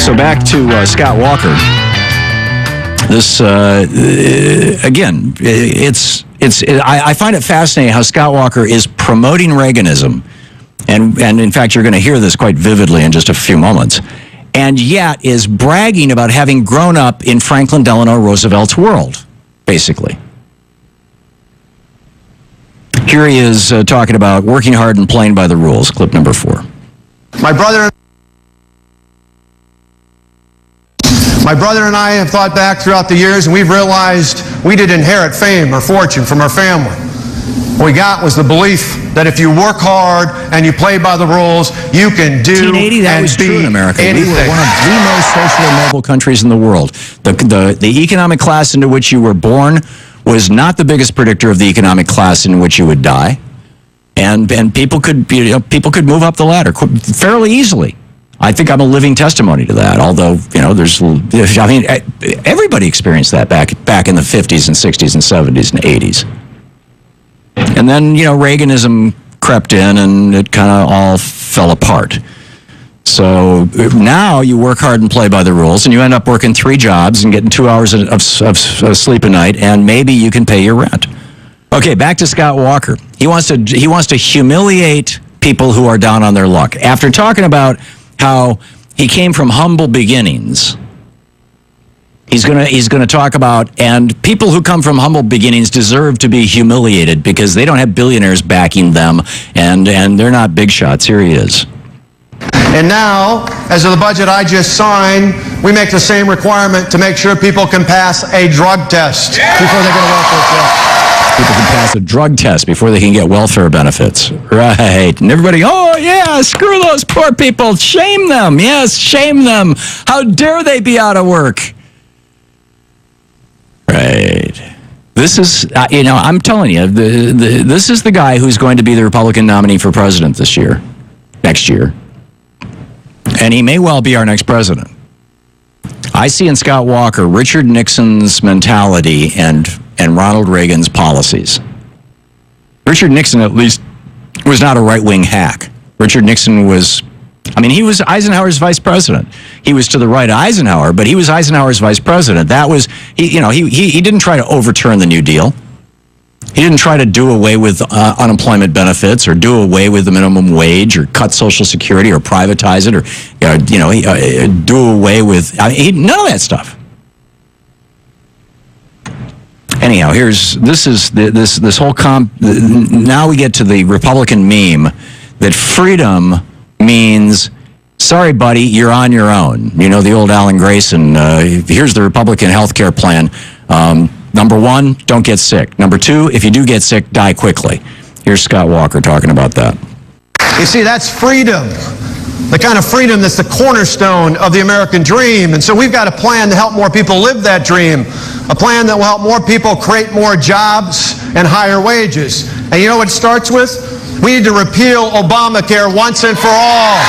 So back to Scott Walker. This again, I find it fascinating how Scott Walker is promoting Reaganism, and in fact, you're going to hear this quite vividly in just a few moments, and yet is bragging about having grown up in Franklin Delano Roosevelt's world, basically. Here he is talking about working hard and playing by the rules. Clip number 4. My brother and I have thought back throughout the years, and we've realized we didn't inherit fame or fortune from our family. What we got was the belief that if you work hard and you play by the rules, you can do 1980, that and was be true in America. anything. We were one of the most socially mobile countries in the world. The economic class into which you were born was not the biggest predictor of the economic class in which you would die, and people could move up the ladder fairly easily. I think I'm a living testimony to that. Although everybody experienced that back in the 50s and 60s and 70s and 80s, and then Reaganism crept in and it kind of all fell apart. So now you work hard and play by the rules, and you end up working 3 jobs and getting 2 hours of sleep a night, and maybe you can pay your rent. Okay, back to Scott Walker. He wants to humiliate people who are down on their luck. After talking about how he came from humble beginnings, he's gonna talk about, and people who come from humble beginnings deserve to be humiliated because they don't have billionaires backing them, and they're not big shots. Here he is. And now, as of the budget I just signed, we make the same requirement to make sure people can pass a drug test before they get a welfare check. People can pass a drug test before they can get welfare benefits. Right. And everybody, oh, yeah, screw those poor people. Shame them. Yes, shame them. How dare they be out of work? Right. This is, I'm telling you, this is the guy who's going to be the Republican nominee for president next year. And he may well be our next president. I see in Scott Walker Richard Nixon's mentality and Ronald Reagan's policies. Richard Nixon, at least, was not a right-wing hack. Richard Nixon was, he was Eisenhower's vice president. He was to the right of Eisenhower, but he was Eisenhower's vice president. That was, he didn't try to overturn the New Deal. He didn't try to do away with unemployment benefits or do away with the minimum wage or cut Social Security or privatize it or, do away with, none of that stuff. Anyhow, this whole now we get to the Republican meme that freedom means, sorry, buddy, you're on your own. The old Alan Grayson, here's the Republican health care plan. Number 1, don't get sick. Number 2, if you do get sick, die quickly. Here's Scott Walker talking about that. You see, that's freedom. The kind of freedom that's the cornerstone of the American dream. And so we've got a plan to help more people live that dream. A plan that will help more people create more jobs and higher wages. And you know what it starts with? We need to repeal Obamacare once and for all.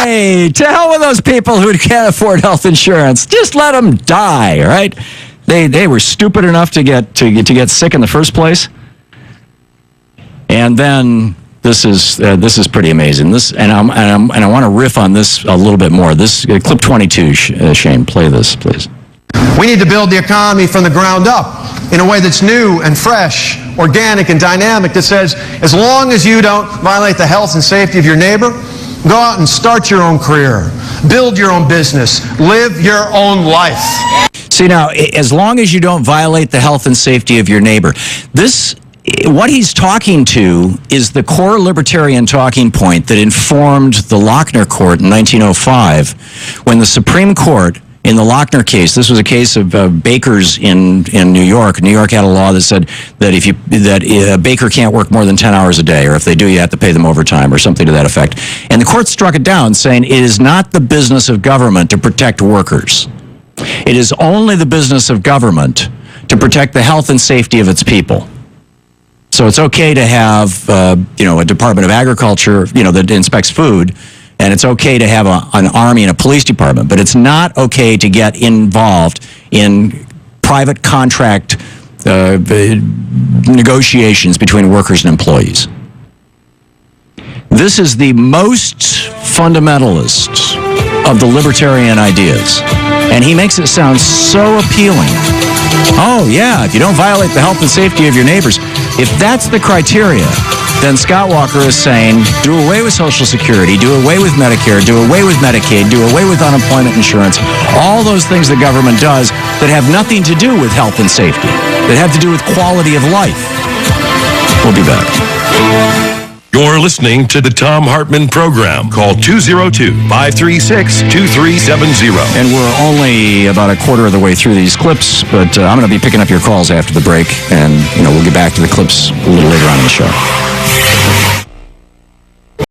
Hey, to hell with those people who can't afford health insurance. Just let them die, right? They were stupid enough to get sick in the first place, and then this is pretty amazing. And I want to riff on this a little bit more. This clip 22, Shane, play this, please. We need to build the economy from the ground up in a way that's new and fresh, organic and dynamic. That says, as long as you don't violate the health and safety of your neighbor, go out and start your own career, build your own business, live your own life. See, now, as long as you don't violate the health and safety of your neighbor, what he's talking to is the core libertarian talking point that informed the Lochner Court in 1905 when the Supreme Court, in the Lochner case, this was a case of bakers in New York. New York had a law that said that a baker can't work more than 10 hours a day, or if they do, you have to pay them overtime or something to that effect. And the court struck it down, saying it is not the business of government to protect workers. It is only the business of government to protect the health and safety of its people. So it's okay to have, a Department of Agriculture, that inspects food, and it's okay to have an army and a police department, but it's not okay to get involved in private contract negotiations between workers and employees. This is the most fundamentalist of the libertarian ideas. And he makes it sound so appealing. Oh, yeah, if you don't violate the health and safety of your neighbors, if that's the criteria, then Scott Walker is saying, do away with Social Security, do away with Medicare, do away with Medicaid, do away with unemployment insurance, all those things the government does that have nothing to do with health and safety, that have to do with quality of life. We'll be back. You're listening to the Thom Hartmann Program. Call 202-536-2370. And we're only about a quarter of the way through these clips, but I'm going to be picking up your calls after the break, and we'll get back to the clips a little later on in the show.